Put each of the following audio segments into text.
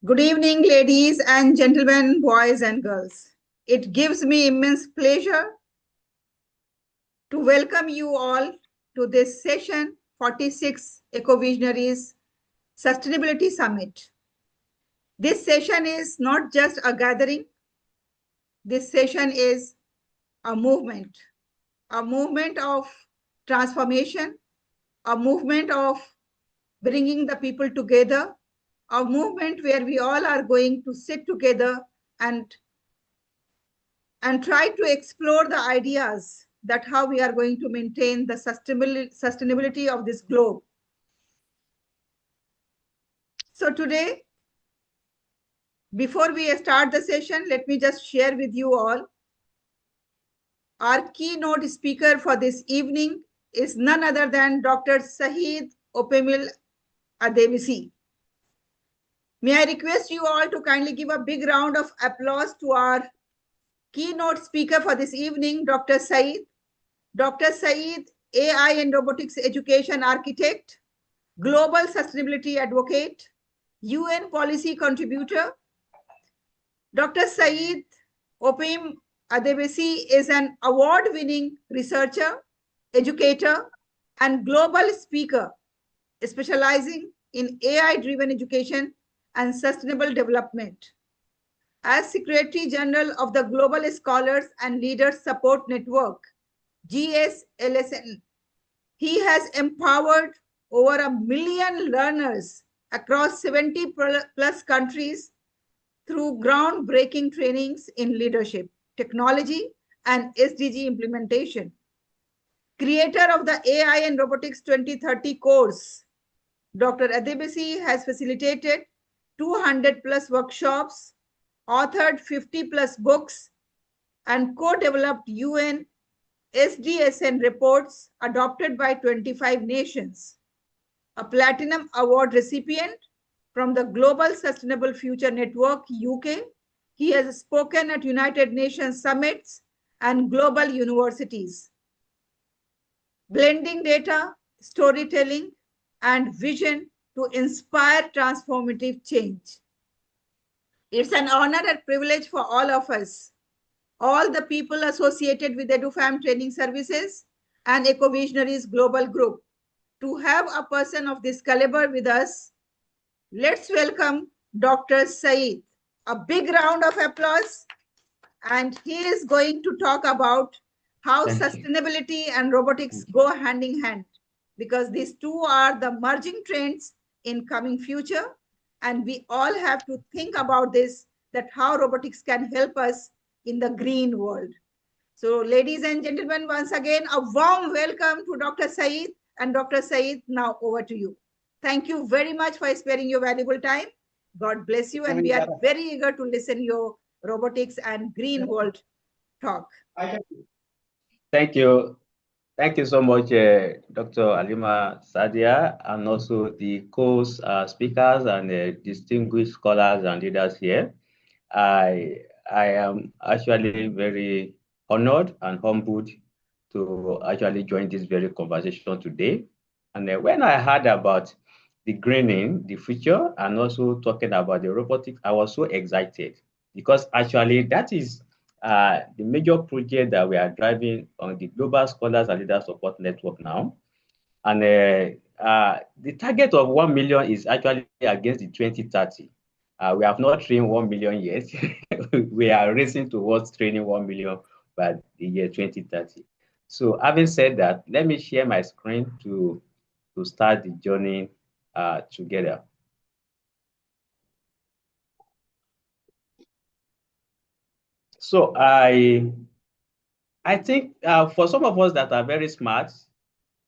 Good evening, ladies and gentlemen, boys and girls. It gives me immense pleasure to welcome you all to this session 46 Eco-Visionaries Sustainability Summit. This session is not just a gathering, this session is a movement of transformation, a movement of bringing the people together, a movement where we all are going to sit together and try to explore the ideas that how we are going to maintain the sustainability of this globe. So today, before we start the session, let me just share with you all. Our keynote speaker for this evening is none other than Dr. Saeed Opemil Adebisi. May I request you all to kindly give a big round of applause to our keynote speaker for this evening, Dr. Saeed. Dr. Saeed, AI and robotics education architect, global sustainability advocate, UN policy contributor. Dr. Saeed Opem Adebisi is an award-winning researcher, educator, and global speaker, specializing in AI-driven education and sustainable development. As Secretary General of the Global Scholars and Leaders Support Network, GSLSN, he has empowered over 1 million learners across 70 plus countries through groundbreaking trainings in leadership, technology, and SDG implementation. Creator of the AI and Robotics 2030 course, Dr. Adebisi has facilitated 200 plus workshops, authored 50 plus books, and co-developed UN SDSN reports adopted by 25 nations. A Platinum Award recipient from the Global Sustainable Future Network, UK, he has spoken at United Nations summits and global universities. Blending data, storytelling, and vision to inspire transformative change. It's an honor and privilege for all of us, all the people associated with EduFam Training Services and Eco-Visionaries Global Group, to have a person of this caliber with us. Let's welcome Dr. Saeed. A big round of applause. And he is going to talk about how sustainability and robotics go hand in hand, because these two are the merging trends in coming future. And we all have to think about this, that how robotics can help us in the green world. So ladies and gentlemen, once again, a warm welcome to Dr. Saeed. And Dr. Saeed, now over to you. Thank you very much for sparing your valuable time. God bless you. And we are very eager to listen your robotics and green world talk. Thank you. Thank you so much, Dr. Alima Sadia, and also the co-speakers and distinguished scholars and leaders here. I am actually very honored and humbled to actually join this very conversation today. And when I heard about the greening, the future, and also talking about the robotics, I was so excited because actually that is the major project that we are driving on the Global Scholars and Leaders Support Network now. And the target of 1 million is actually against the 2030. We have not trained 1 million yet. We are racing towards training 1 million by the year 2030. So having said that, let me share my screen to start the journey together. So I think for some of us that are very smart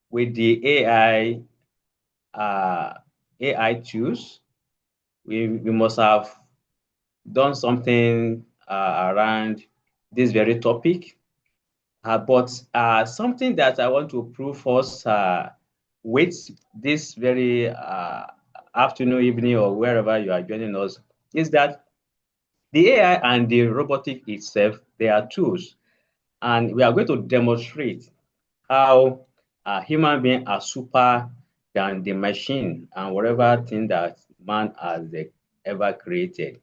with the AI tools, we must have done something around this very topic. But something that I want to prove first with this very afternoon, evening, or wherever you are joining us is that the AI and the robotic itself, they are tools. And we are going to demonstrate how human beings are super than the machine and whatever thing that man has ever created.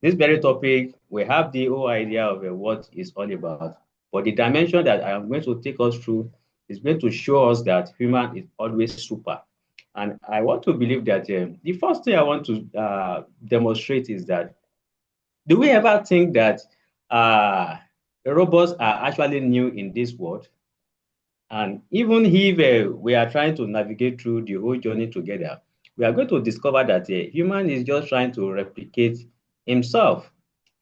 This very topic, we have the whole idea of what it's all about. But the dimension that I am going to take us through is going to show us that human is always super. And I want to believe that the first thing I want to demonstrate is that, do we ever think that robots are actually new in this world? And even if we are trying to navigate through the whole journey together, we are going to discover that a human is just trying to replicate himself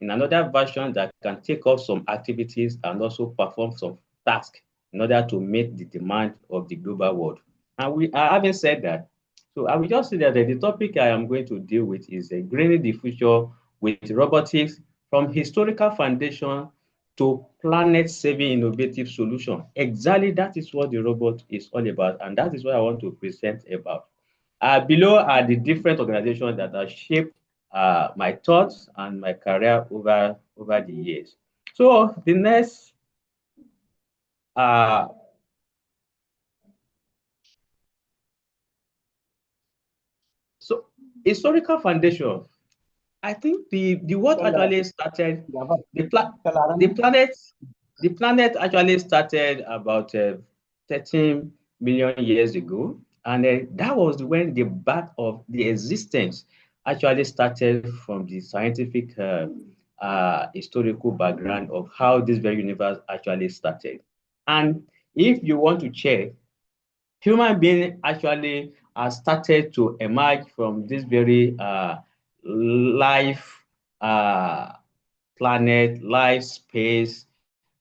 in another version that can take up some activities and also perform some tasks in order to meet the demand of the global world. And we are having said that, so I will just say that the topic I am going to deal with is greening the future with robotics from historical foundation to planet-saving innovative solution. Exactly, that is what the robot is all about, and that is what I want to present about. Below are the different organizations that have shaped my thoughts and my career over the years. So the next, uh, so historical foundation. I think the world actually started the pla the planet the planet actually started about 13 million years ago, and that was when the birth of the existence actually started from the scientific historical background of how this very universe actually started. And if you want to check, human being actually started to emerge from this very life uh, planet, life space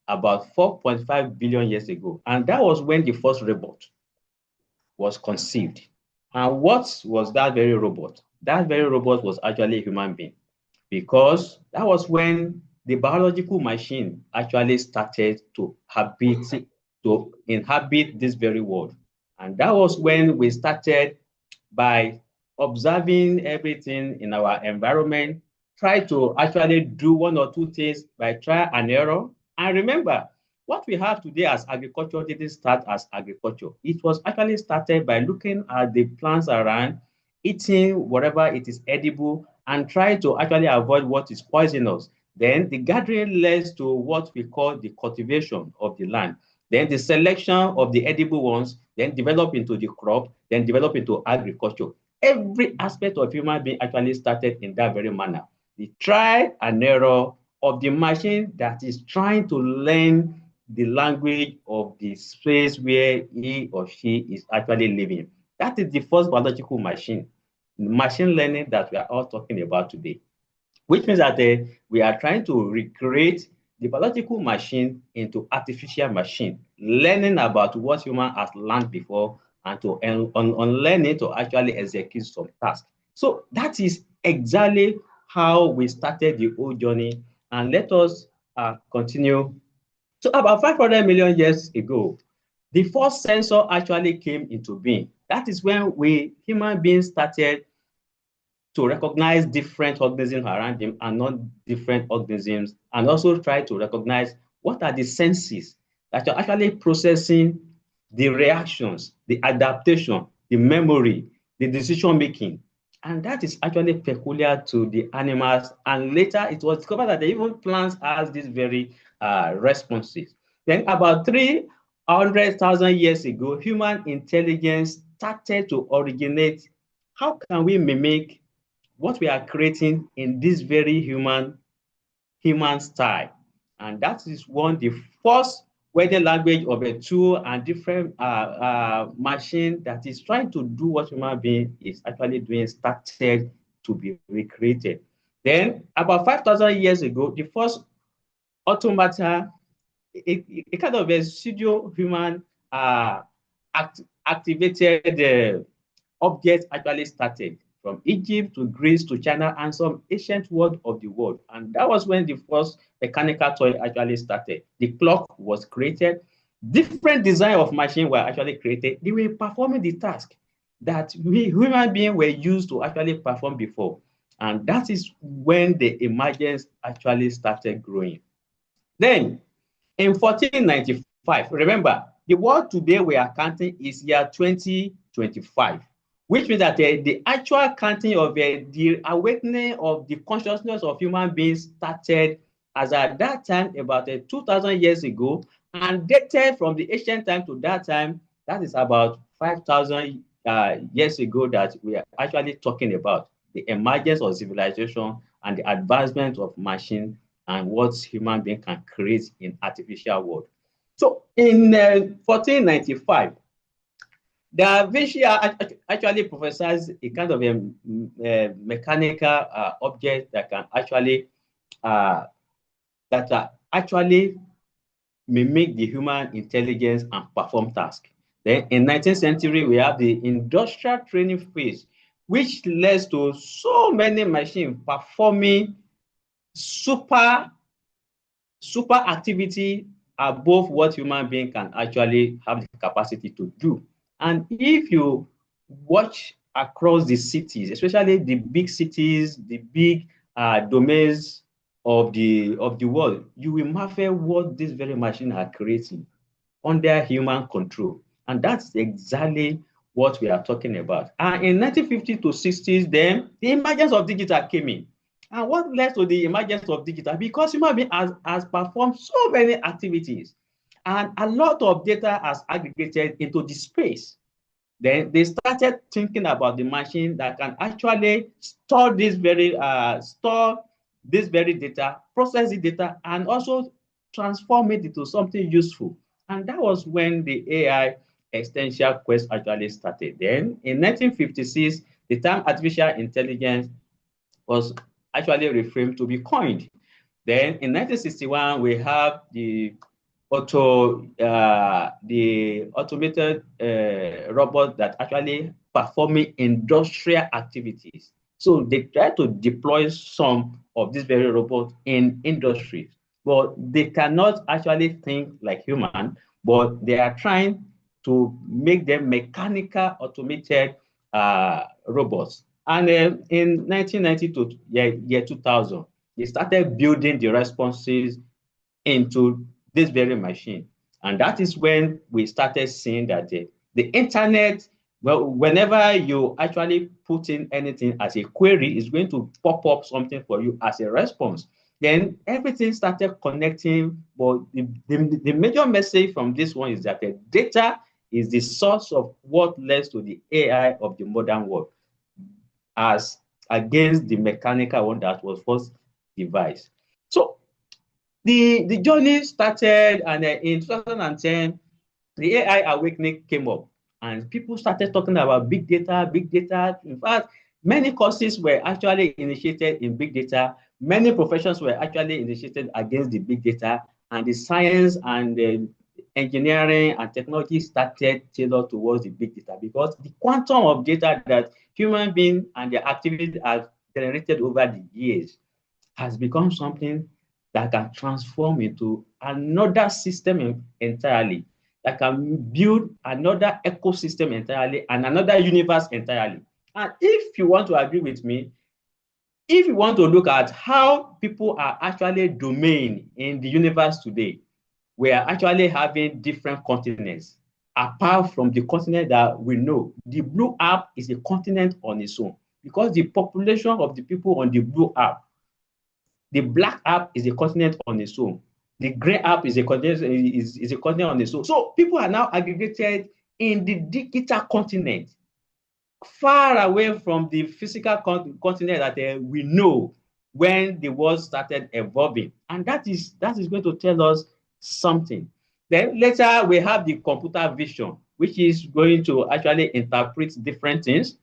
about 4.5 billion years ago. And that was when the first robot was conceived. And what was that very robot? That very robot was actually a human being, because that was when the biological machine actually started to inhabit this very world. And that was when we started by observing everything in our environment, try to actually do one or two things by trial and error. And remember, what we have today as agriculture didn't start as agriculture. It was actually started by looking at the plants around, eating whatever it is edible, and try to actually avoid what is poisonous. Then the gathering leads to what we call the cultivation of the land. Then the selection of the edible ones, then develop into the crop, then develop into agriculture. Every aspect of human being actually started in that very manner. The trial and error of the machine that is trying to learn the language of the space where he or she is actually living. That is the first biological machine learning that we are all talking about today, which means that we are trying to recreate the biological machine into artificial machine, learning about what human has learned before and to unlearn it to actually execute some tasks. So that is exactly how we started the whole journey. And let us continue. So about 500 million years ago, the first sensor actually came into being. That is when we human beings started to recognize different organisms around him and not different organisms, and also try to recognize what are the senses that are actually processing the reactions, the adaptation, the memory, the decision making. And that is actually peculiar to the animals. And later it was discovered that even plants has these very responses. Then about 300,000 years ago, human intelligence started to originate. How can we mimic what we are creating in this very human style? And that is one the first wedding language of a tool and different machine that is trying to do what human being is actually doing started to be recreated. Then about 5,000 years ago, the first automata, a kind of a pseudo human activated objects actually started from Egypt to Greece to China and some ancient world of the world. And that was when the first mechanical toy actually started. The clock was created. Different design of machine were actually created. They were performing the task that we human beings were used to actually perform before. And that is when the emergence actually started growing. Then in 1495, remember, the world today we are counting is year 2025, which means that the actual counting of the awakening of the consciousness of human beings started as at that time about 2,000 years ago, and dated from the ancient time to that time, that is about 5,000 years ago that we are actually talking about the emergence of civilization and the advancement of machine and what human being can create in artificial world. So in 1495, Da Vinci actually prophesies a kind of a mechanical object that can actually uh, actually mimic the human intelligence and perform tasks. Then in 19th century, we have the industrial training phase, which leads to so many machines performing super activity above what human being can actually have the capacity to do. And if you watch across the cities, especially the big cities, the big domains of the world, you will marvel what these very machines are creating under human control. And that's exactly what we are talking about. And in 1950 to 60s, then the emergence of digital came in. And what led to the emergence of digital? Because human being has performed so many activities, and a lot of data has aggregated into the space. Then they started thinking about the machine that can actually store this very data, process the data, and also transform it into something useful. And that was when the AI existential quest actually started. Then in 1956, the term artificial intelligence was actually reframed to be coined. Then in 1961, we have the automated robot that actually performing industrial activities. So they try to deploy some of these very robots in industries, but they cannot actually think like human, but they are trying to make them mechanical automated robots. And in 1990 to year 2000, they started building the responses into this very machine. And that is when we started seeing that the internet, well, whenever you actually put in anything as a query, it's going to pop up something for you as a response. Then everything started connecting. But the major message from this one is that the data is the source of what leads to the AI of the modern world, as against the mechanical one that was first devised. So the journey started, and in 2010, the AI awakening came up, and people started talking about big data, big data. In fact, many courses were actually initiated in big data. Many professions were actually initiated against the big data, and the science and the engineering and technology started tailored towards the big data, because the quantum of data that human beings and their activities have generated over the years has become something that can transform into another system entirely, that can build another ecosystem entirely and another universe entirely. And if you want to agree with me, if you want to look at how people are actually domain in the universe today, we are actually having different continents. Apart from the continent that we know, the blue app is a continent on its own, because the population of the people on the blue app, the black app is a continent on its own. The gray app is a continent, is a continent on its own. So people are now aggregated in the digital continent, far away from the physical continent that we know when the world started evolving. And that is going to tell us something. Then later we have the computer vision, which is going to actually interpret different things.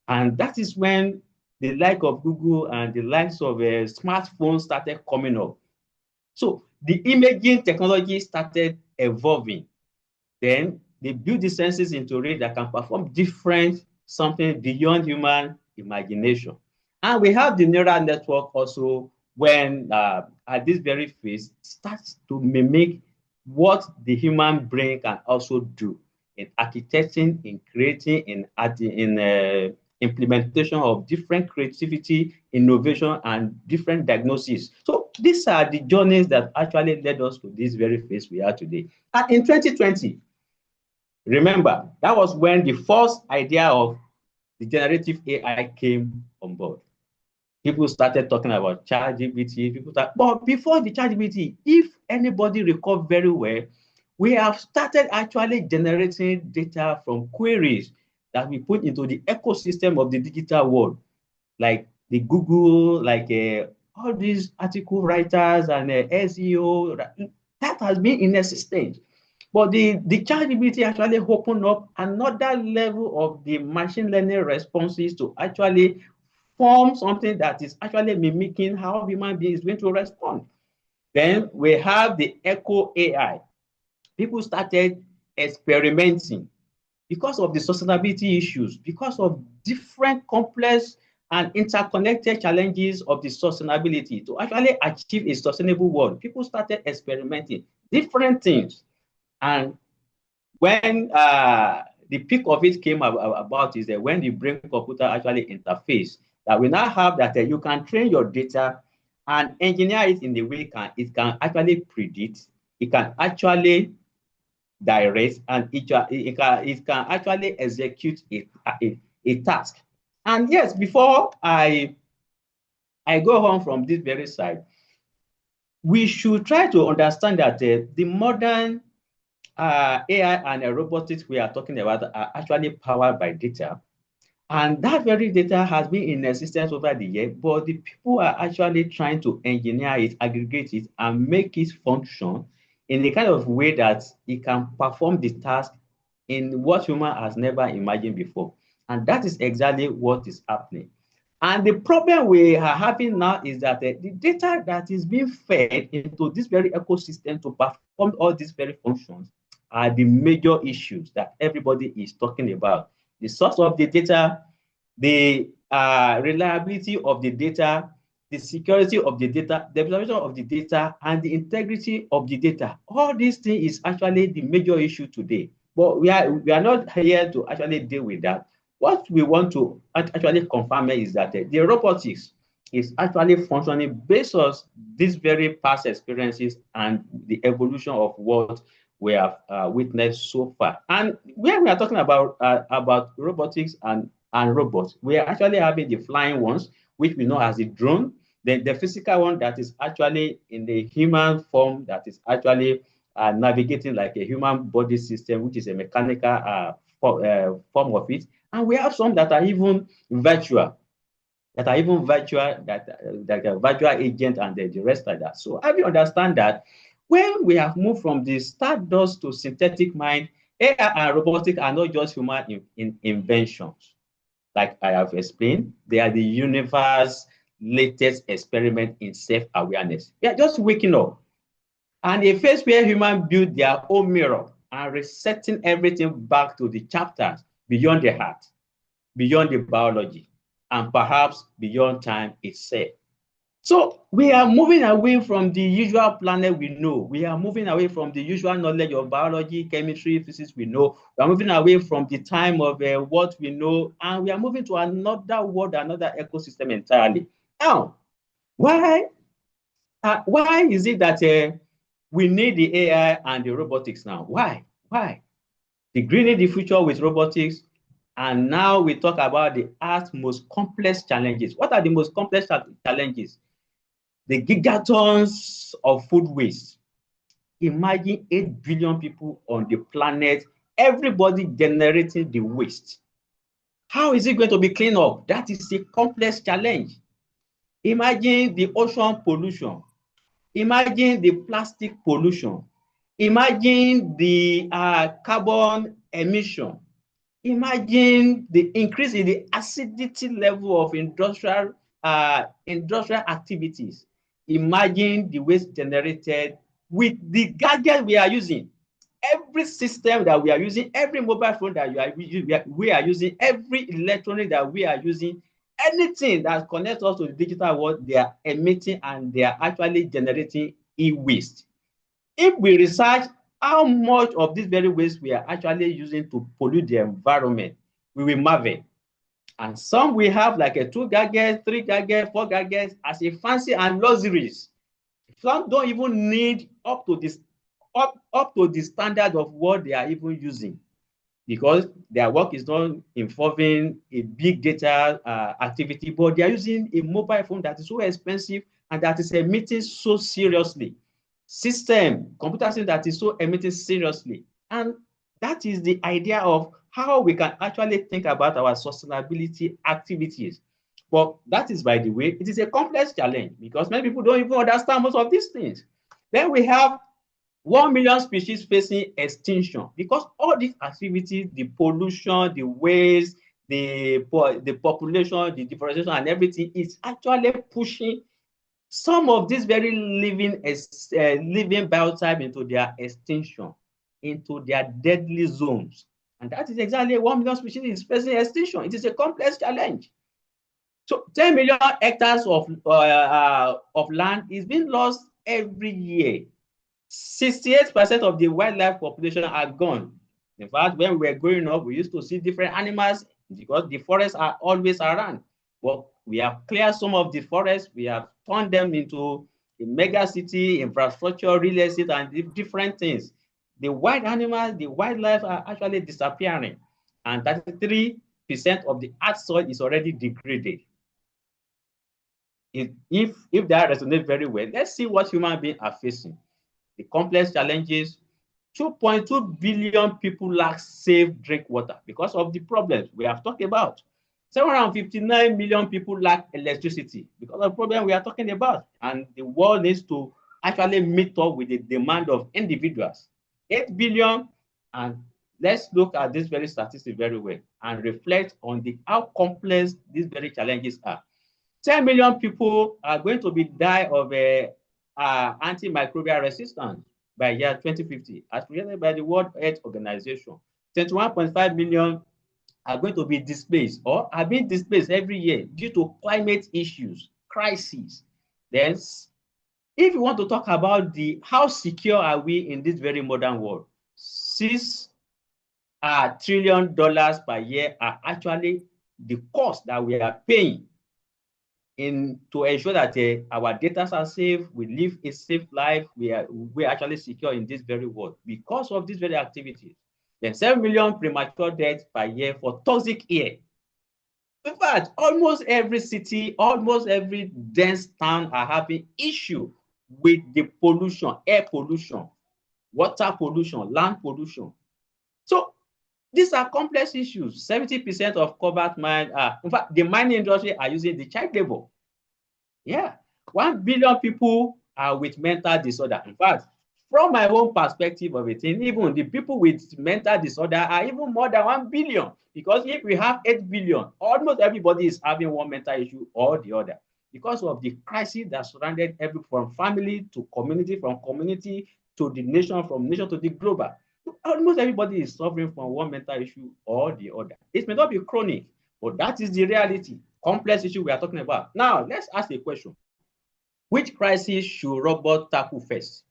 And that is when the like of Google and the likes of smartphones started coming up. So the imaging technology started evolving. Then they built the senses into it that can perform different something beyond human imagination. And we have the neural network also, when at this very phase starts to mimic what the human brain can also do in architecting, in creating, in implementation of different creativity, innovation, and different diagnoses. So these are the journeys that actually led us to this very phase we are today. And in 2020, remember, that was when the first idea of the generative AI came on board. People started talking about ChatGPT. But before the ChatGPT, if anybody recall very well, we have started actually generating data from queries that we put into the ecosystem of the digital world, like the Google, like all these article writers and SEO. That has been in existence. But the ChatGPT actually opened up another level of the machine learning responses to actually form something that is actually mimicking how human beings going to respond. Then we have the Echo AI. People started experimenting because of the sustainability issues, because of different complex and interconnected challenges of the sustainability to actually achieve a sustainable world. People started experimenting different things. And when the peak of it came about is that when the brain computer actually interface, that we now have that you can train your data and engineer it in the way it can actually predict, it can actually direct, and it can actually execute a task. And yes, before I go on from this very side, we should try to understand that the modern AI and robotics we are talking about are actually powered by data. And that very data has been in existence over the years, but the people are actually trying to engineer it, aggregate it, and make it function in the kind of way that it can perform the task in what human has never imagined before. And that is exactly what is happening. And the problem we are having now is that the data that is being fed into this very ecosystem to perform all these very functions are the major issues that everybody is talking about. The source of the data, the reliability of the data, the security of the data, the preservation of the data, and the integrity of the data. All these things is actually the major issue today. But we are not here to actually deal with that. What we want to actually confirm is that the robotics is actually functioning based on these very past experiences and the evolution of what we have witnessed so far. And when we are talking about robotics and robots, we are actually having the flying ones, which we know as the drone, then the physical one that is actually in the human form, that is actually navigating like a human body system, which is a mechanical form of it. And we have some that are even virtual, that are virtual agent and the rest of that. So have you understand that when we have moved from the stardust to synthetic mind, AI and robotics are not just human inventions. Like I have explained, they are the universe's latest experiment in self-awareness. We are just waking up. And a phase where humans build their own mirror and resetting everything back to the chapters beyond the heart, beyond the biology, and perhaps beyond time itself. So we are moving away from the usual planet we know. We are moving away from the usual knowledge of biology, chemistry, physics we know. We are moving away from the time of what we know, and we are moving to another world, another ecosystem entirely. Now, why is it that we need the AI and the robotics now? Why? Why? The greening the future with robotics, and now we talk about the Earth's most complex challenges. What are the most complex challenges? The gigatons of food waste. Imagine 8 billion people on the planet, everybody generating the waste. How is it going to be cleaned up? That is a complex challenge. Imagine the ocean pollution. Imagine the plastic pollution. Imagine the carbon emission. Imagine the increase in the acidity level of industrial activities. Imagine the waste generated with the gadget we are using. Every system that we are using, every mobile phone that we are using, every electronic that we are using, anything that connects us to the digital world, they are emitting and they are actually generating e-waste. If we research how much of this very waste we are actually using to pollute the environment, we will marvel. And some we have like a 2 gadgets, 3 gadgets, 4 gadgets as a fancy and luxuries. Some don't even need up to the standard of what they are even using. because their work is not involving a big data activity, but they are using a mobile phone that is so expensive and that is emitting so seriously. Computer system that is so emitting seriously. And that is the idea of how we can actually think about our sustainability activities. But that is, by the way, it is a complex challenge because many people don't even understand most of these things. Then we have 1 million species facing extinction because all these activities, the pollution, the waste, the population, the deforestation, and everything is actually pushing some of these very living biotype into their extinction, into their deadly zones. And that is exactly 1 million species is facing extinction. It is a complex challenge. So 10 million hectares of land is being lost every year. 68% of the wildlife population are gone. In fact, when we were growing up, we used to see different animals because the forests are always around. But we have cleared some of the forests. We have turned them into a mega city, infrastructure, real estate, and different things. The wild animals, the wildlife are actually disappearing. And 33% of the earth soil is already degraded. If that resonates very well, let's see what human beings are facing. The complex challenges. 2.2 billion people lack safe drink water because of the problems we have talked about. 759 million people lack electricity because of the problem we are talking about. And the world needs to actually meet up with the demand of individuals. 8 billion, and let's look at this very statistic very well and reflect on how complex these very challenges are. 10 million people are going to die of antimicrobial resistance by year 2050, as projected by the World Health Organization. 21.5 million are going to be displaced or are being displaced every year due to climate issues, crises. Then, if you want to talk about how secure are we in this very modern world, $6 trillion per year are actually the cost that we are paying to ensure that our data are safe, we live a safe life, we're actually secure in this very world because of these very activities. Then 7 million premature deaths per year for toxic air. In fact, almost every city, almost every dense town are having issue with the pollution, air pollution, water pollution, land pollution. So these are complex issues. 70% of cobalt mine, in fact, the mining industry are using the child labor. Yeah, 1 billion people are with mental disorder. In fact, from my own perspective of it, even the people with mental disorder are even more than 1 billion. Because if we have 8 billion, almost everybody is having one mental issue or the other because of the crisis that surrounded from family to community, from community to the nation, from nation to the global. Almost everybody is suffering from one mental issue or the other. It may not be chronic, but that is the reality. Complex issue we are talking about. Now, let's ask a question. Which crisis should robots tackle first?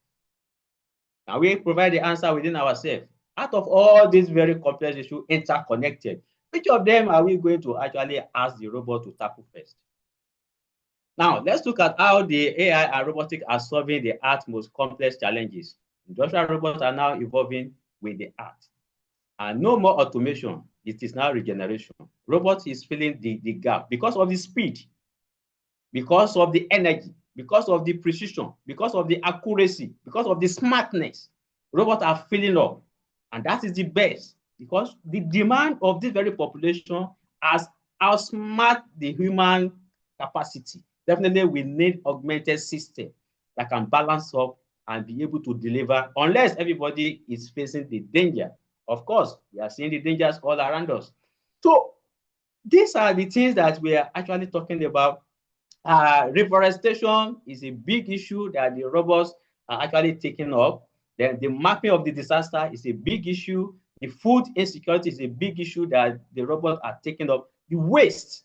Can we provide the answer within ourselves? Out of all these very complex issues interconnected, which of them are we going to actually ask the robot to tackle first? Now, let's look at how the AI and robotics are solving the Earth's most complex challenges. Industrial robots are now evolving with the Earth. And no more automation, it is now regeneration. Robots is filling the gap because of the speed, because of the energy, because of the precision, because of the accuracy, because of the smartness. Robots are filling up. And that is the best because the demand of this very population has outsmart the human capacity. Definitely, we need augmented system that can balance up and be able to deliver unless everybody is facing the danger. Of course, we are seeing the dangers all around us. So these are the things that we are actually talking about. Reforestation is a big issue that the robots are actually taking up. Then the mapping of the disaster is a big issue. The food insecurity is a big issue that the robots are taking up. The waste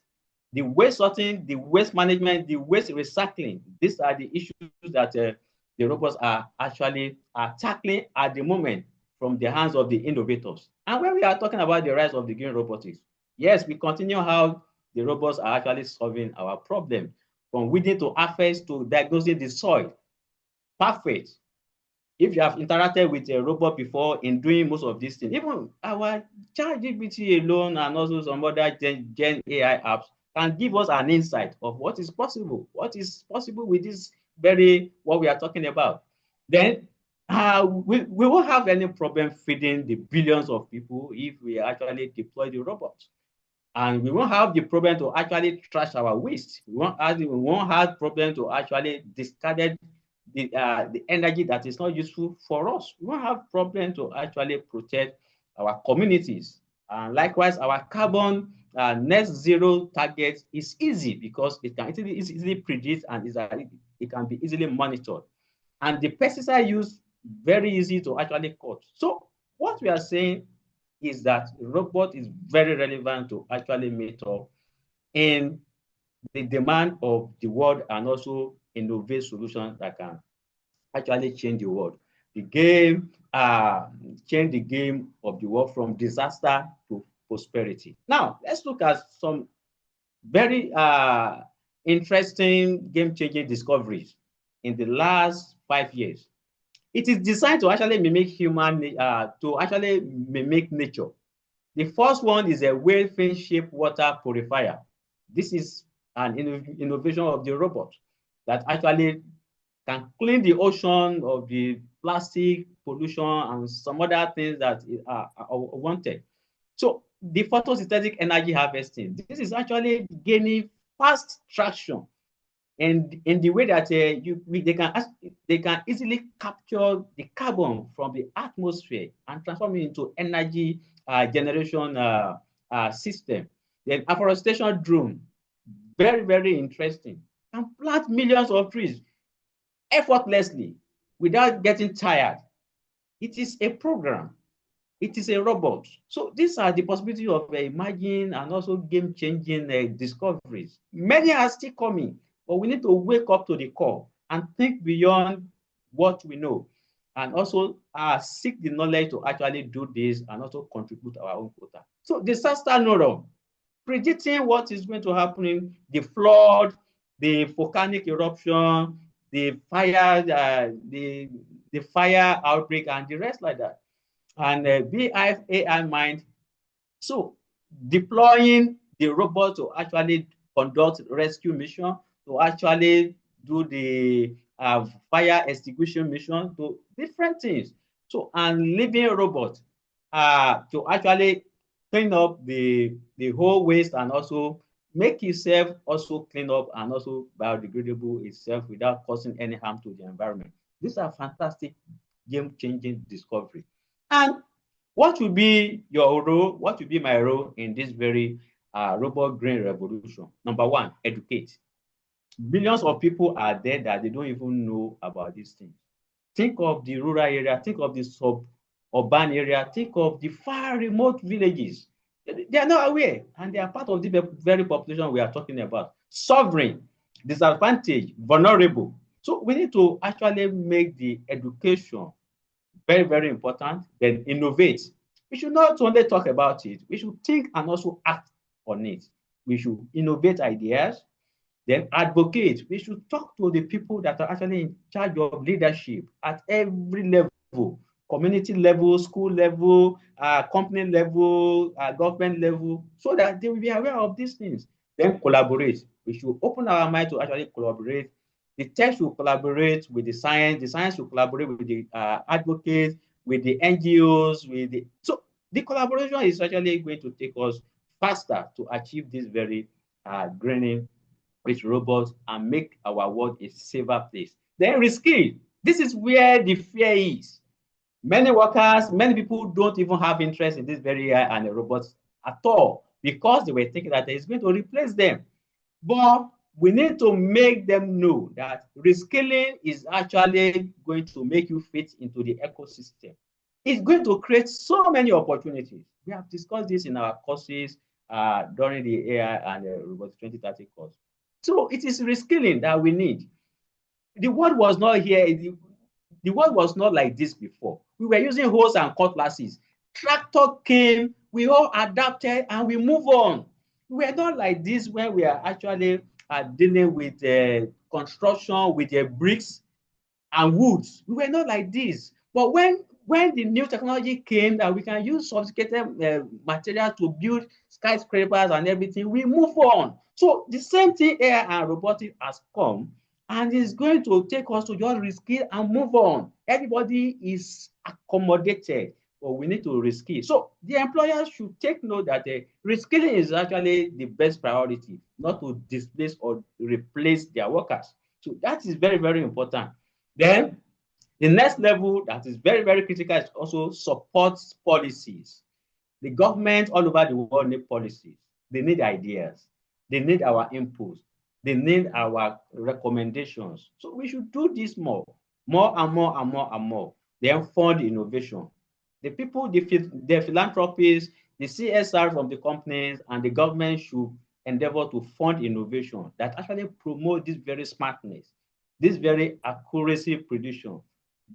sorting, the waste management, the waste recycling. These are the issues that the robots are actually tackling at the moment from the hands of the innovators. And when we are talking about the rise of the green robotics, yes, we continue how the robots are actually solving our problem, from weeding to harvest to diagnosing the soil. Perfect. if you have interacted with a robot before in doing most of these things, even our ChatGPT alone and also some other Gen AI apps can give us an insight of what is possible with this very what we are talking about. Then we won't have any problem feeding the billions of people if we actually deploy the robots. And we won't have the problem to actually trash our waste. We won't have problem to actually discard the energy that is not useful for us. We won't have problem to actually protect our communities. And likewise, our carbon net zero target is easy because it can easily predict and it can be easily monitored. And the pesticide use very easy to actually cut. So what we are saying is that robot is very relevant to actually meet up in the demand of the world and also innovate solutions that can actually change the world. The game, change the game of the world from disaster to prosperity. Now, let's look at some very interesting game-changing discoveries in the last 5 years. It is designed to actually mimic nature. The first one is a whale fin shaped water purifier. This is an innovation of the robot that actually can clean the ocean of the plastic pollution and some other things that are wanted. So the photosynthetic energy harvesting, this is actually gaining fast traction and in the way that they can easily capture the carbon from the atmosphere and transform it into energy generation system. Then afforestation drone, very, very interesting. Can plant millions of trees effortlessly without getting tired. It is a program. It is a robot. So these are the possibility of emerging and also game-changing discoveries. Many are still coming, but we need to wake up to the call and think beyond what we know and also seek the knowledge to actually do this and also contribute our own quota. So disaster neuron, predicting what is going to happen in the flood, the volcanic eruption, the fire, the fire outbreak, and the rest like that. And BIF AI Mind, so deploying the robot to actually conduct rescue mission, to actually do the fire extinguishing mission, to different things. So, and living robot to actually clean up the whole waste and also make itself also clean up and also biodegradable itself without causing any harm to the environment. These are fantastic game-changing discovery. And what will be your role? What will be my role in this very robot green revolution? Number one, educate. Millions of people are there that they don't even know about these things. Think of the rural area, think of the suburban area, think of the far remote villages. They are not aware, and they are part of the very population we are talking about. Sovereign, disadvantaged, vulnerable. So we need to actually make the education very, very important. Then innovate. We should not only talk about it, we should think and also act on it. We should innovate ideas, then advocate. We should talk to the people that are actually in charge of leadership at every level, community level, school level, company level, government level, so that they will be aware of these things. Then collaborate. We should open our mind to actually collaborate. The tech will collaborate with the science will collaborate with the advocates, with the NGOs, so the collaboration is actually going to take us faster to achieve this very greening with robots and make our world a safer place. Then reskill. This is where the fear is. Many workers, many people don't even have interest in this very AI and the robots at all because they were thinking that it's going to replace them. But we need to make them know that reskilling is actually going to make you fit into the ecosystem. It's going to create so many opportunities. We have discussed this in our courses during the AI and the Robotics 2030 course. So it is reskilling that we need. The world was not here. The world was not like this before. We were using hoes and cutlasses. Tractor came, we all adapted, and we move on. We were not like this when we are actually dealing with construction, with bricks. and woods. We were not like this. But when the new technology came that we can use sophisticated materials to build skyscrapers and everything, we move on. So the same thing AI and robotics has come, and it's going to take us to just reskill and move on. Everybody is accommodated, but we need to reskill. So the employers should take note that reskilling is actually the best priority, not to displace or replace their workers. So that is very, very important. Then the next level that is very, very critical is also support policies. The government all over the world need policies. They need ideas. They need our inputs. They need our recommendations. So we should do this more, more and more and more and more. Then fund innovation. The people, the philanthropists, the CSR from the companies and the government should endeavor to fund innovation that actually promote this very smartness, this very accuracy prediction,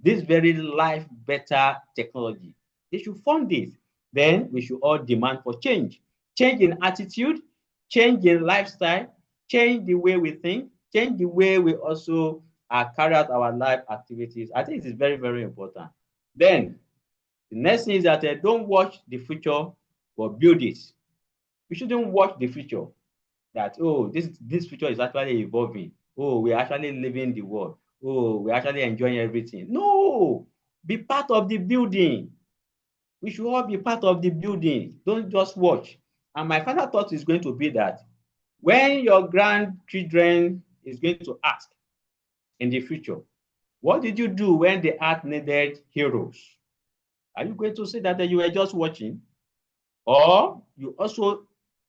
this very life better technology. They should fund this. Then we should all demand for change. Change in attitude, change in lifestyle, change the way we think, change the way we also carry out our life activities. I think it is very, very important. Then the next thing is that don't watch the future, but build it. We shouldn't watch the future that, oh, this future is actually evolving. Oh, we're actually living the world. Oh, we're actually enjoying everything. No, be part of the building. We should all be part of the building. Don't just watch. And my final thought is going to be that when your grandchildren is going to ask in the future, what did you do when the earth needed heroes? Are you going to say that you were just watching? Or you also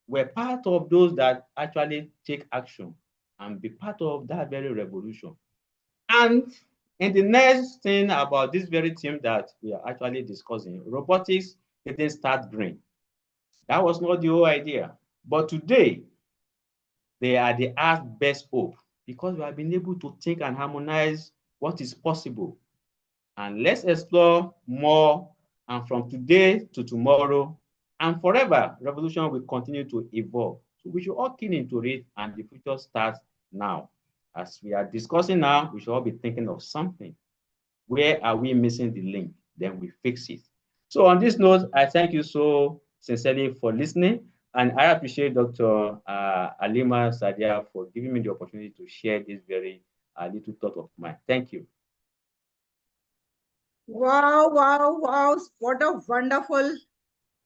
were part of those that actually take action and be part of that very revolution? And in the next thing about this very theme that we are actually discussing, robotics didn't start green. That was not the whole idea. But today, they are the earth's best hope because we have been able to think and harmonize what is possible. And let's explore more. And from today to tomorrow and forever, revolution will continue to evolve. So we should all keen into it, and the future starts now. As we are discussing now, we should all be thinking of something. Where are we missing the link? Then we fix it. So on this note, I thank you so sincerely for listening. And I appreciate Dr. Alima Sadia for giving me the opportunity to share this very little thought of mine. Thank you. Wow, wow, wow. What a wonderful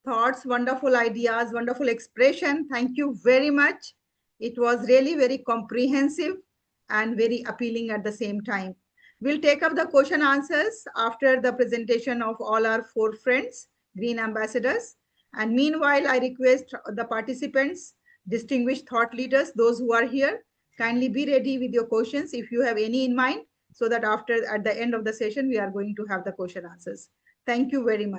thoughts, wonderful ideas, wonderful expression. Thank you very much. It was really very comprehensive and very appealing at the same time. We'll take up the question answers after the presentation of all our 4 friends, Green Ambassadors. And meanwhile, I request the participants, distinguished thought leaders, those who are here, kindly be ready with your questions if you have any in mind, so that at the end of the session, we are going to have the question answers. Thank you very much.